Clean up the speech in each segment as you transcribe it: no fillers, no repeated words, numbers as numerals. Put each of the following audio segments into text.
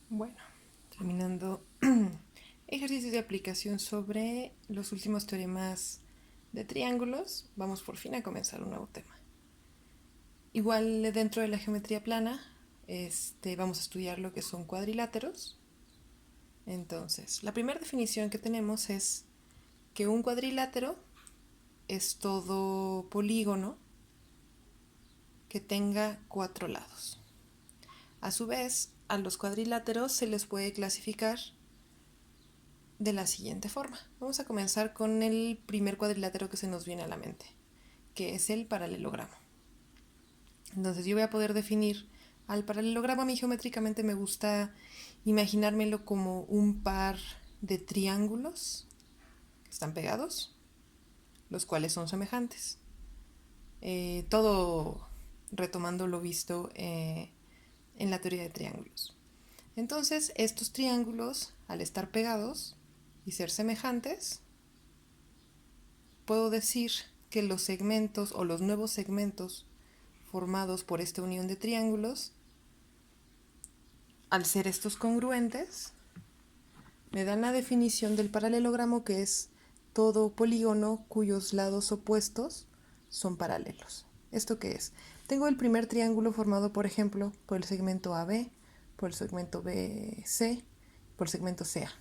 Bueno, terminando ejercicios de aplicación sobre los últimos teoremas de triángulos, vamos por fin a comenzar un nuevo tema. Igual dentro de la geometría plana, vamos a estudiar lo que son cuadriláteros. Entonces, la primera definición que tenemos es que un cuadrilátero es todo polígono que tenga 4 lados. A su vez, a los cuadriláteros se les puede clasificar de la siguiente forma. Vamos a comenzar con el primer cuadrilátero que se nos viene a la mente, que es el paralelogramo. Entonces yo voy a poder definir al paralelogramo. A mí geométricamente me gusta imaginármelo como un par de triángulos que están pegados, los cuales son semejantes. Todo retomando lo visto en la teoría de triángulos. Entonces, estos triángulos, al estar pegados y ser semejantes, puedo decir que los segmentos o los nuevos segmentos formados por esta unión de triángulos, al ser estos congruentes, me dan la definición del paralelogramo, que es todo polígono cuyos lados opuestos son paralelos. ¿Esto qué es? Tengo el primer triángulo formado, por ejemplo, por el segmento AB, por el segmento BC, por el segmento CA,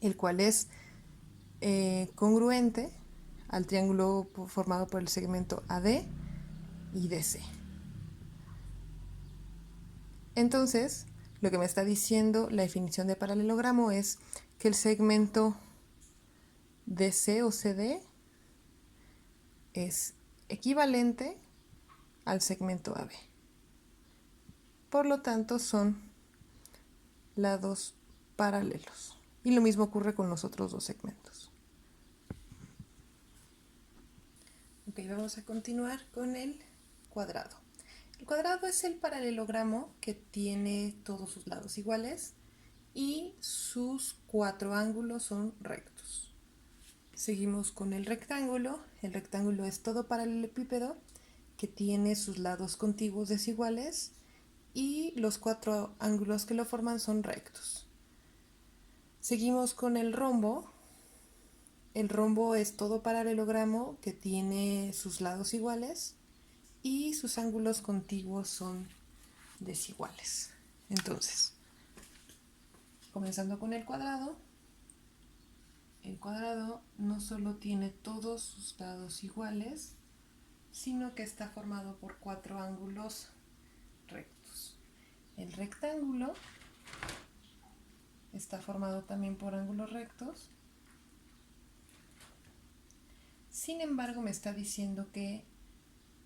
el cual es congruente al triángulo formado por el segmento AD y DC. Entonces, lo que me está diciendo la definición de paralelogramo es que el segmento DC o CD es equivalente al segmento AB. Por lo tanto, son lados paralelos. Y lo mismo ocurre con los otros dos segmentos. Ok, vamos a continuar con el cuadrado. El cuadrado es el paralelogramo que tiene todos sus lados iguales y sus 4 ángulos son rectos. Seguimos con el rectángulo. El rectángulo es todo paralelepípedo que tiene sus lados contiguos desiguales y los 4 ángulos que lo forman son rectos. Seguimos con el rombo. El rombo es todo paralelogramo que tiene sus lados iguales y sus ángulos contiguos son desiguales. Entonces, comenzando con el cuadrado no solo tiene todos sus lados iguales, sino que está formado por 4 ángulos rectos. El rectángulo está formado también por ángulos rectos. Sin embargo, me está diciendo que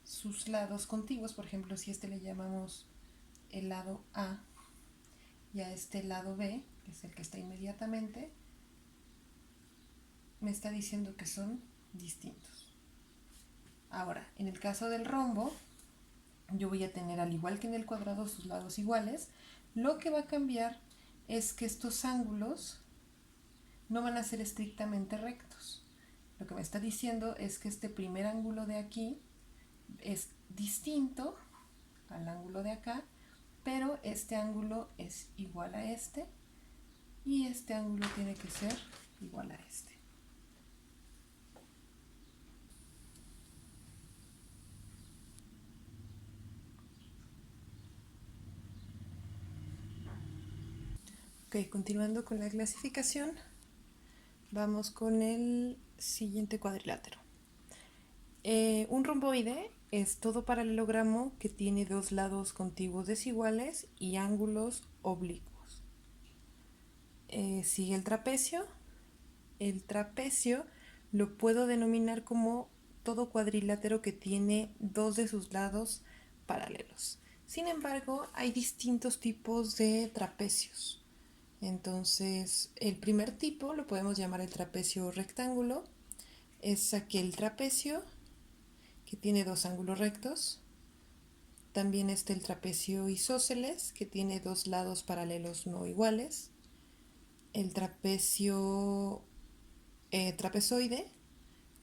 sus lados contiguos, por ejemplo, si le llamamos el lado A y a este lado B, que es el que está inmediatamente, me está diciendo que son distintos. Ahora, en el caso del rombo, yo voy a tener, al igual que en el cuadrado, sus lados iguales. Lo que va a cambiar es que estos ángulos no van a ser estrictamente rectos. Lo que me está diciendo es que este primer ángulo de aquí es distinto al ángulo de acá, pero este ángulo es igual a este y este ángulo tiene que ser igual a este. Ok, continuando con la clasificación, vamos con el siguiente cuadrilátero. Un romboide es todo paralelogramo que tiene dos lados contiguos desiguales y ángulos oblicuos. Sigue el trapecio. El trapecio lo puedo denominar como todo cuadrilátero que tiene dos de sus lados paralelos. Sin embargo, hay distintos tipos de trapecios. Entonces, el primer tipo lo podemos llamar el trapecio rectángulo. Es aquel trapecio que tiene dos ángulos rectos. También está el trapecio isósceles, que tiene dos lados paralelos no iguales. El trapecio trapezoide,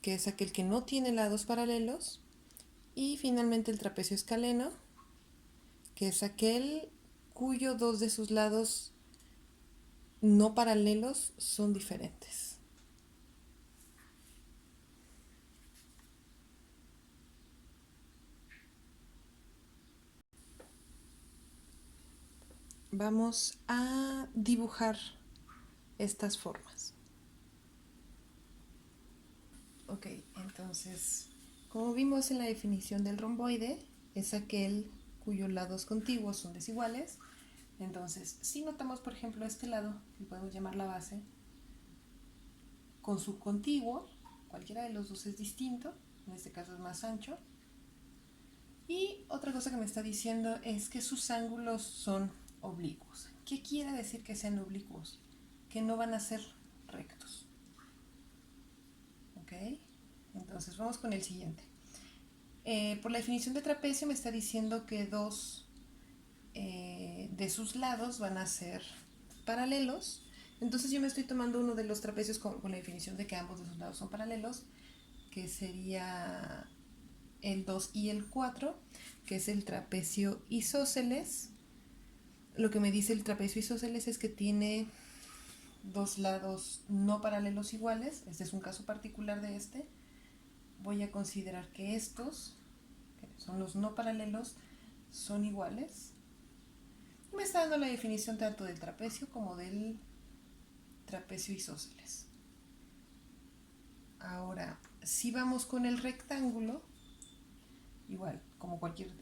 que es aquel que no tiene lados paralelos. Y finalmente el trapecio escaleno, que es aquel cuyo dos de sus lados no paralelos son diferentes. Vamos a dibujar estas formas. Ok, entonces, como vimos en la definición del romboide, es aquel cuyos lados contiguos son desiguales. Entonces, si notamos, por ejemplo, este lado, que podemos llamar la base, con su contiguo, cualquiera de los dos es distinto, en este caso es más ancho. Y otra cosa que me está diciendo es que sus ángulos son oblicuos. ¿Qué quiere decir que sean oblicuos? Que no van a ser rectos. ¿Ok? Entonces vamos con el siguiente. Por la definición de trapecio me está diciendo que dos de sus lados van a ser paralelos. Entonces yo me estoy tomando uno de los trapecios con la definición de que ambos de sus lados son paralelos, que sería el 2 y el 4, que es el trapecio isósceles. Lo que me dice el trapecio isósceles es que tiene dos lados no paralelos iguales. Este es un caso particular de este. Voy a considerar que estos, que son los no paralelos, son iguales. Me está dando la definición tanto del trapecio como del trapecio isósceles. Ahora, si vamos con el rectángulo, igual, como cualquier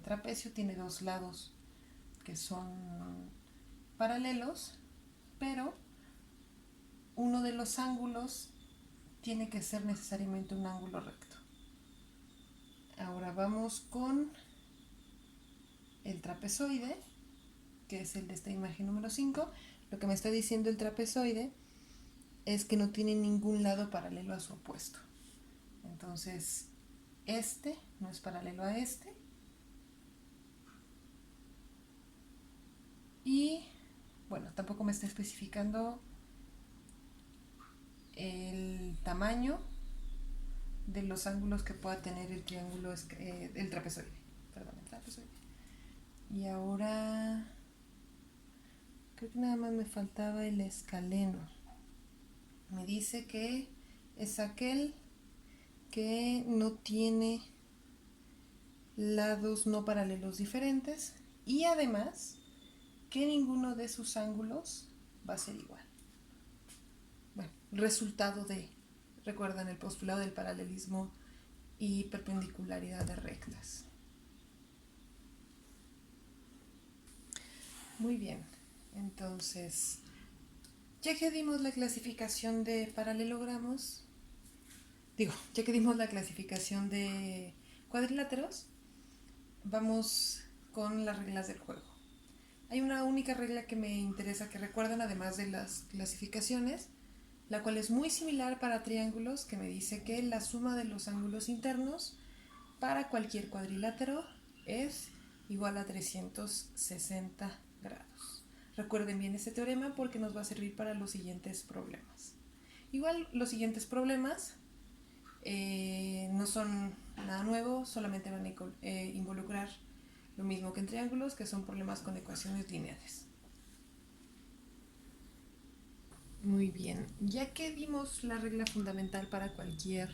trapecio, tiene dos lados que son paralelos, pero uno de los ángulos tiene que ser necesariamente un ángulo recto. Ahora vamos con el trapezoide, que es el de esta imagen número 5. Lo que me está diciendo el trapezoide es que no tiene ningún lado paralelo a su opuesto. Entonces, este no es paralelo a este. Y, bueno, tampoco me está especificando el tamaño de los ángulos que pueda tener el triángulo, el trapezoide. Perdón, el trapezoide. Y ahora, creo que nada más me faltaba el escaleno. Me dice que es aquel que no tiene lados no paralelos diferentes y además que ninguno de sus ángulos va a ser igual. Bueno, resultado de, recuerdan el postulado del paralelismo y perpendicularidad de rectas. Muy bien, entonces, ya que dimos la clasificación de paralelogramos, ya que dimos la clasificación de cuadriláteros, vamos con las reglas del juego. Hay una única regla que me interesa que recuerden, además de las clasificaciones, la cual es muy similar para triángulos, que me dice que la suma de los ángulos internos para cualquier cuadrilátero es igual a 360 grados. Recuerden bien este teorema porque nos va a servir para los siguientes problemas. Igual los siguientes problemas no son nada nuevo, solamente van a involucrar lo mismo que en triángulos, que son problemas con ecuaciones lineales. Muy bien, ya que vimos la regla fundamental para cualquier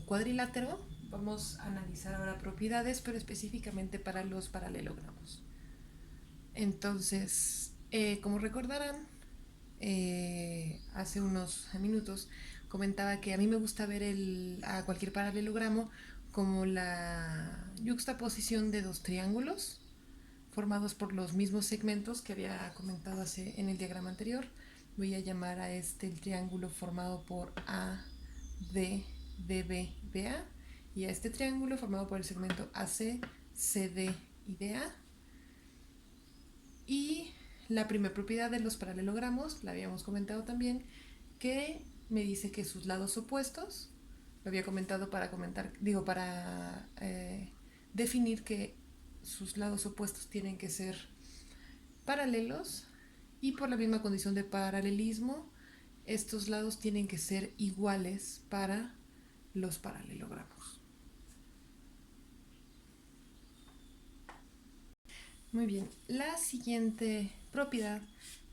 cuadrilátero, vamos a analizar ahora propiedades, pero específicamente para los paralelogramos. Entonces, como recordarán, hace unos minutos comentaba que a mí me gusta ver a cualquier paralelogramo como la yuxtaposición de dos triángulos formados por los mismos segmentos que había comentado en el diagrama anterior. Voy a llamar a este el triángulo formado por AD, DB, BA, y a este triángulo formado por el segmento AC, CD y DA. Y la primera propiedad de los paralelogramos, la habíamos comentado también, que me dice que sus lados opuestos, lo había comentado para definir que sus lados opuestos tienen que ser paralelos, y por la misma condición de paralelismo, estos lados tienen que ser iguales para los paralelogramos. Muy bien, la siguiente propiedad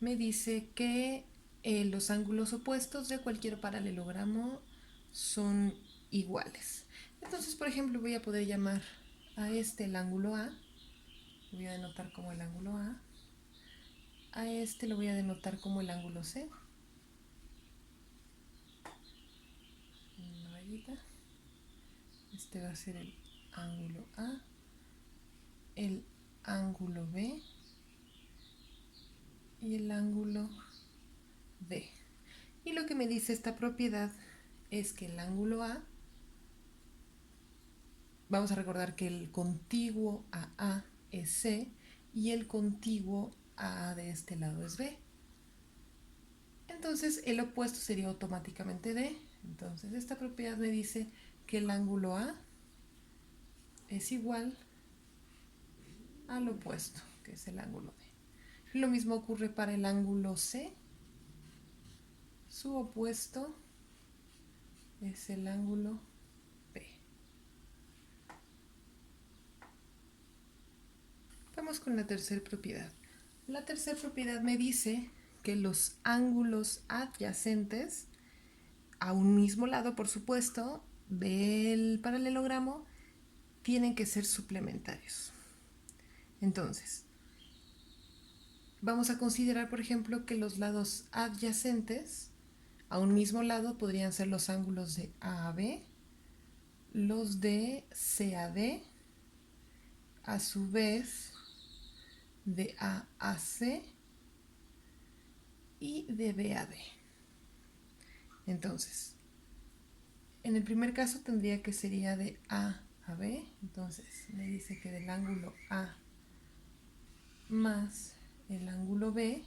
me dice que los ángulos opuestos de cualquier paralelogramo son iguales. Entonces, por ejemplo, voy a poder llamar a este el ángulo A, lo voy a denotar como el ángulo a este lo voy a denotar como el ángulo C, una rayita, este va a ser el ángulo A, el ángulo B y el ángulo D. Y lo que me dice esta propiedad es que el ángulo A, vamos a recordar que el contiguo a A es C y el contiguo a A de este lado es B. Entonces el opuesto sería automáticamente D. Entonces esta propiedad me dice que el ángulo A es igual al opuesto, que es el ángulo D. Lo mismo ocurre para el ángulo C. Su opuesto es el ángulo B. Vamos con la tercera propiedad. La tercera propiedad me dice que los ángulos adyacentes a un mismo lado, por supuesto, del paralelogramo tienen que ser suplementarios. Entonces, vamos a considerar, por ejemplo, que los lados adyacentes a un mismo lado podrían ser los ángulos de A a B, los de C a D, a su vez de A a C y de B a D. Entonces, en el primer caso tendría que sería de A a B, entonces me dice que del ángulo A más el ángulo B,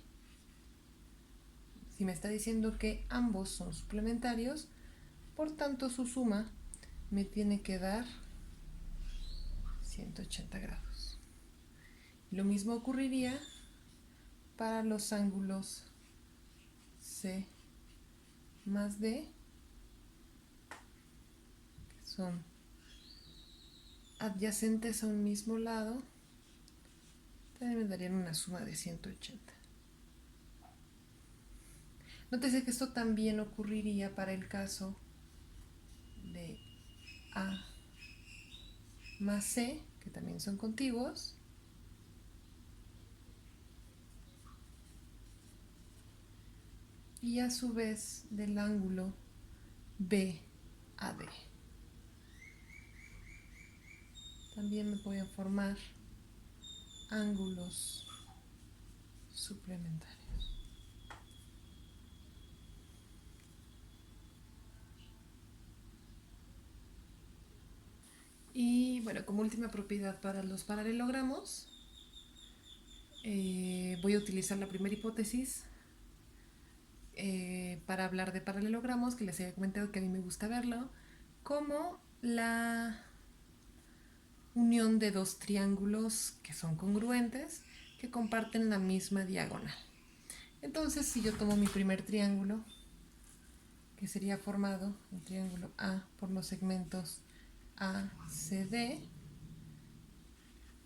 si me está diciendo que ambos son suplementarios, por tanto su suma me tiene que dar 180 grados. Lo mismo ocurriría para los ángulos C más D, que son adyacentes a un mismo lado, también me darían una suma de 180. Nótese que esto también ocurriría para el caso de A más C, que también son contiguos, y a su vez del ángulo B a D. También me pueden formar ángulos suplementarios. Y bueno, como última propiedad para los paralelogramos, voy a utilizar la primera hipótesis para hablar de paralelogramos, que les había comentado que a mí me gusta verlo, como la unión de dos triángulos que son congruentes, que comparten la misma diagonal. Entonces, si yo tomo mi primer triángulo, que sería formado, el triángulo A, por los segmentos ACD,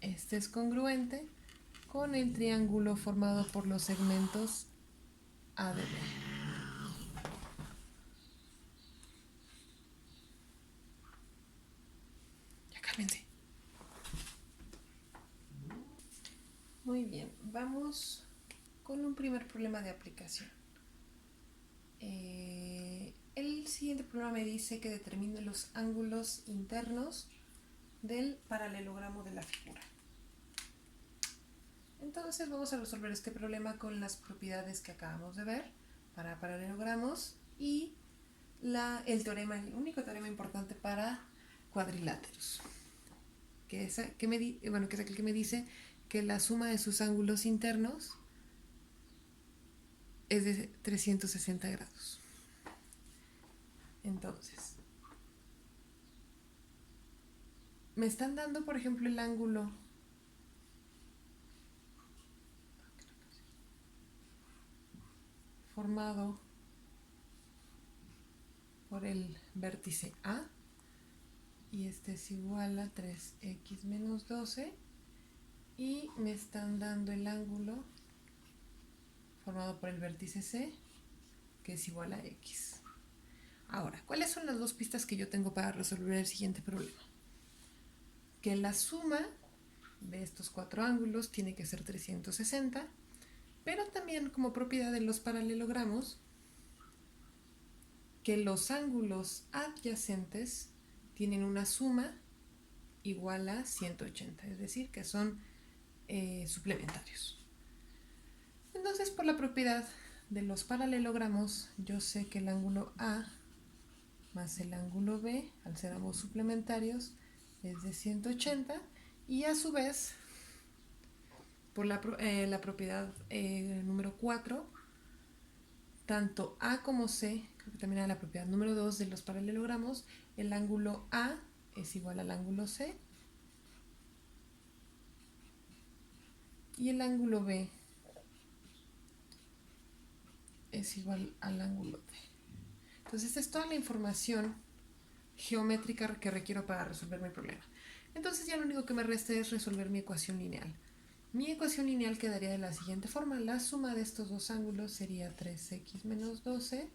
este es congruente con el triángulo formado por los segmentos ADB. Ya cálmense. Muy bien, vamos con un primer problema de aplicación. El siguiente problema me dice que determine los ángulos internos del paralelogramo de la figura. Entonces vamos a resolver este problema con las propiedades que acabamos de ver para paralelogramos y el único teorema importante para cuadriláteros, que es aquel que me dice que la suma de sus ángulos internos es de 360 grados. Entonces, me están dando, por ejemplo, el ángulo formado por el vértice A, y este es igual a 3x menos 12, y me están dando el ángulo formado por el vértice C, que es igual a X. Ahora, ¿cuáles son las dos pistas que yo tengo para resolver el siguiente problema? Que la suma de estos cuatro ángulos tiene que ser 360, pero también como propiedad de los paralelogramos, que los ángulos adyacentes tienen una suma igual a 180, es decir, que son suplementarios. Entonces, por la propiedad de los paralelogramos, yo sé que el ángulo A más el ángulo B, al ser ambos suplementarios, es de 180, y a su vez, por la propiedad número 4, tanto A como C, creo que también era la propiedad número 2 de los paralelogramos, el ángulo A es igual al ángulo C y el ángulo B es igual al ángulo D. Entonces, esta es toda la información geométrica que requiero para resolver mi problema. Entonces, ya lo único que me resta es resolver mi ecuación lineal. Mi ecuación lineal quedaría de la siguiente forma. La suma de estos dos ángulos sería 3x menos 12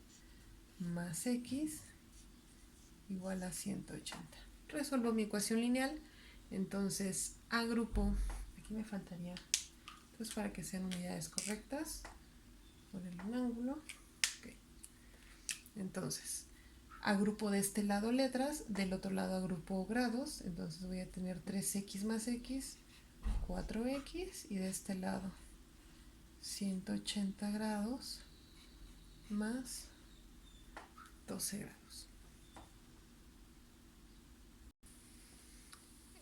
más x igual a 180. Resuelvo mi ecuación lineal. Entonces, agrupo, aquí me faltaría, entonces para que sean unidades correctas, ponerle un ángulo. Okay. Entonces, agrupo de este lado letras, del otro lado agrupo grados. Entonces voy a tener 3x más x, 4x, y de este lado 180 grados más 12 grados.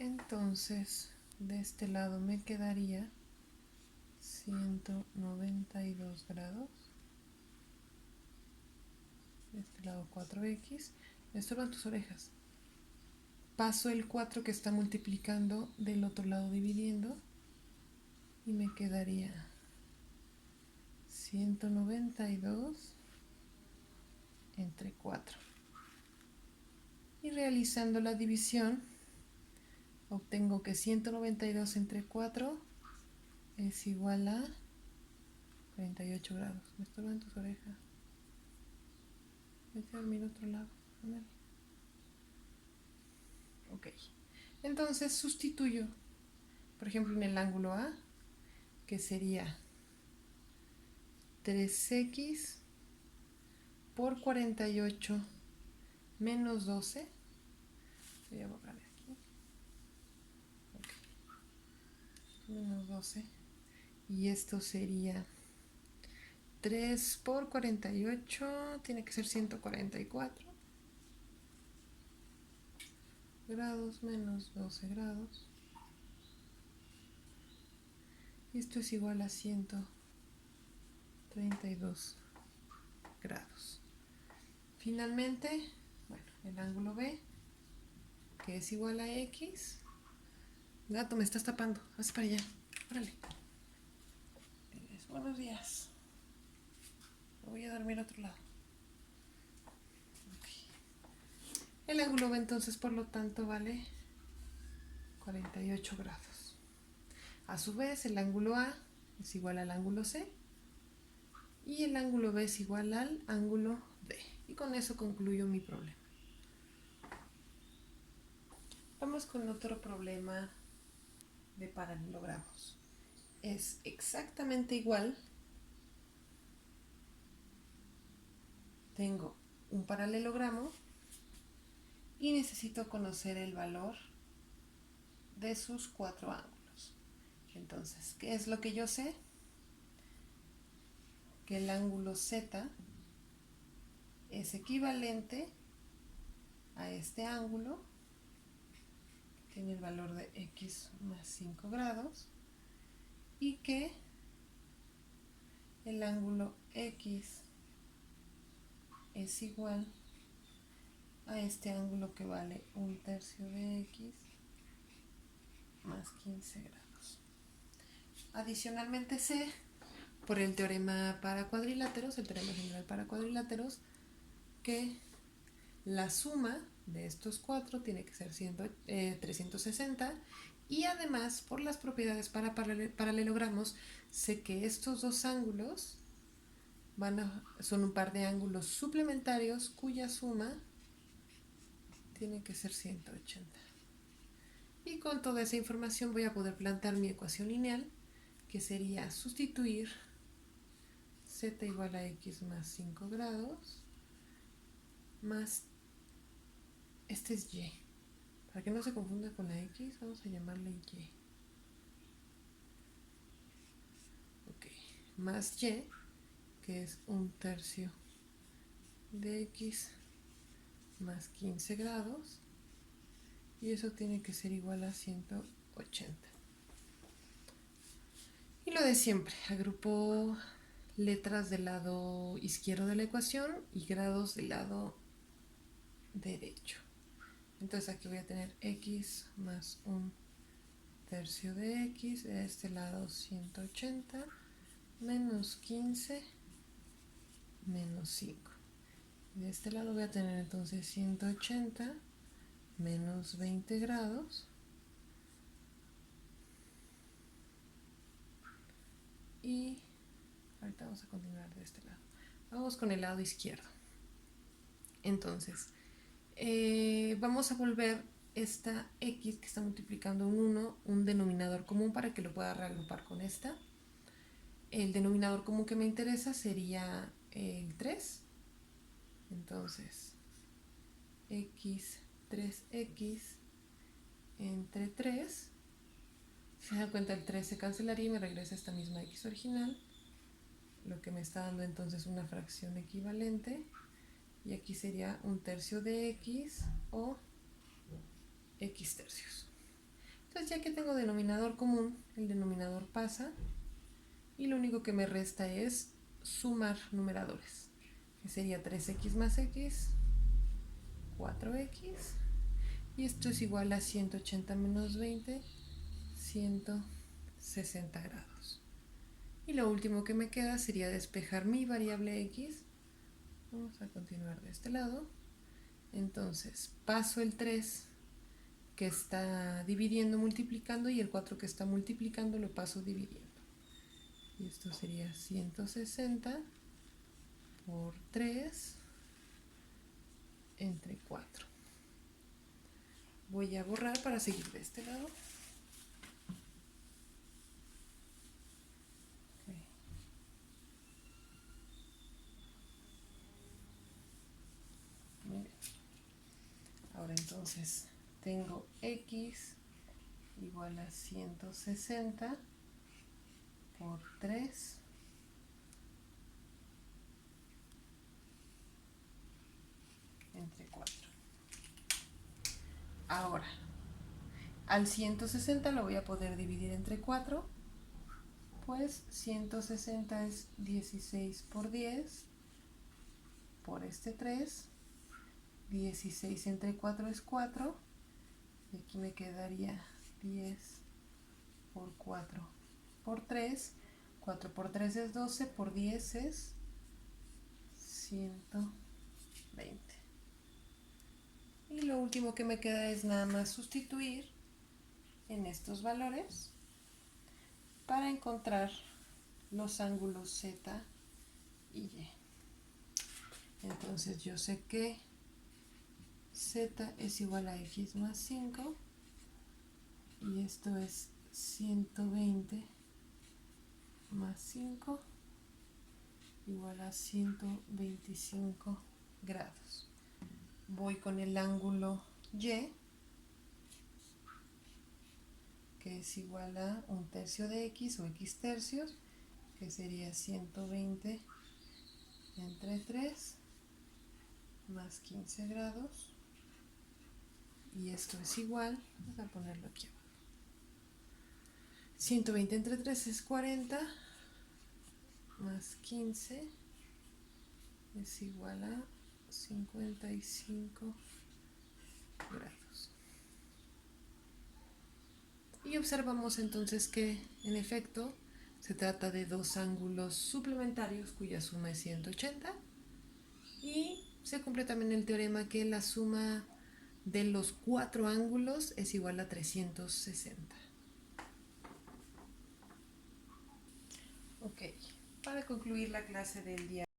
Entonces, de este lado me quedaría 192 grados. De este lado 4x. Me estorban tus orejas. Paso el 4 que está multiplicando del otro lado dividiendo y me quedaría 192 entre 4. Y realizando la división, obtengo que 192 entre 4 es igual a 48 grados. Me estorban tus orejas. Vete a dormir a otro lado. Ándale. Ok. Entonces sustituyo, por ejemplo, en el ángulo A, que sería 3x por 48 menos 12. Voy a borrar aquí. Okay. Menos 12. Y esto sería 3 por 48, tiene que ser 144 grados menos 12 grados. Y esto es igual a 132 grados. Finalmente, bueno, el ángulo B, que es igual a X. Gato, me estás tapando. Haz para allá. Órale. Buenos días. Me voy a dormir a otro lado. Okay. El ángulo B entonces, por lo tanto, vale 48 grados. A su vez, el ángulo A es igual al ángulo C y el ángulo B es igual al ángulo D. Y con eso concluyo mi problema. Vamos con otro problema de paralelogramos. Es exactamente igual. Tengo un paralelogramo y necesito conocer el valor de sus cuatro ángulos. Entonces, ¿qué es lo que yo sé? Que el ángulo Z es equivalente a este ángulo, que tiene el valor de x más 5 grados, y que el ángulo X es igual a este ángulo que vale 1/3 de x más 15 grados. Adicionalmente sé, por el teorema para cuadriláteros, el teorema general para cuadriláteros, que la suma de estos cuatro tiene que ser 360 Y además, por las propiedades para paralelogramos, sé que estos dos ángulos son un par de ángulos suplementarios cuya suma tiene que ser 180. Y con toda esa información voy a poder plantear mi ecuación lineal, que sería sustituir z igual a x más 5 grados más, este es y. Para que no se confunda con la x, vamos a llamarle y. Ok, más y, que es 1/3 de x más 15 grados. Y eso tiene que ser igual a 180. Y lo de siempre, agrupo letras del lado izquierdo de la ecuación y grados del lado derecho. Entonces aquí voy a tener x más 1/3 de x, de este lado 180, menos 15, menos 5. De este lado voy a tener entonces 180 menos 20 grados y ahorita vamos a continuar de este lado. Vamos con el lado izquierdo. Entonces, vamos a volver esta x que está multiplicando un 1 un denominador común para que lo pueda reagrupar con esta. El denominador común que me interesa sería el 3. Entonces, x 3x entre 3. Si se dan cuenta, el 3 se cancelaría y me regresa esta misma x original, lo que me está dando entonces una fracción equivalente. Y aquí sería 1/3 de x o x tercios. Entonces, ya que tengo denominador común, el denominador pasa y lo único que me resta es sumar numeradores, que sería 3x más x, 4x, y esto es igual a 180 menos 20, 160 grados. Y lo último que me queda sería despejar mi variable x. Vamos a continuar de este lado. Entonces paso el 3 que está dividiendo, multiplicando, y el 4 que está multiplicando lo paso dividiendo. Y esto sería 160 por 3 entre 4. Voy a borrar para seguir de este lado. Okay. Muy bien. Ahora entonces tengo x igual a 160 por 3 entre 4. Ahora, al 160 lo voy a poder dividir entre 4, pues 160 es 16 por 10 por este 3. 16 entre 4 es 4. Y aquí me quedaría 10 por 4 por 3. 4 por 3 es 12, por 10 es 120. Y lo último que me queda es nada más sustituir en estos valores para encontrar los ángulos Z y Y. Entonces yo sé que Z es igual a x más 5 y esto es 120 más 5 igual a 125 grados. Voy con el ángulo Y, que es igual a 1/3 de x o x tercios, que sería 120 entre 3 más 15 grados. Y esto es igual, vamos a ponerlo aquí abajo. 120 entre 3 es 40, más 15 es igual a 55 grados. Y observamos entonces que, en efecto, se trata de dos ángulos suplementarios cuya suma es 180. Y se cumple también el teorema que la suma de los 4 ángulos es igual a 360. Ok, para concluir la clase del día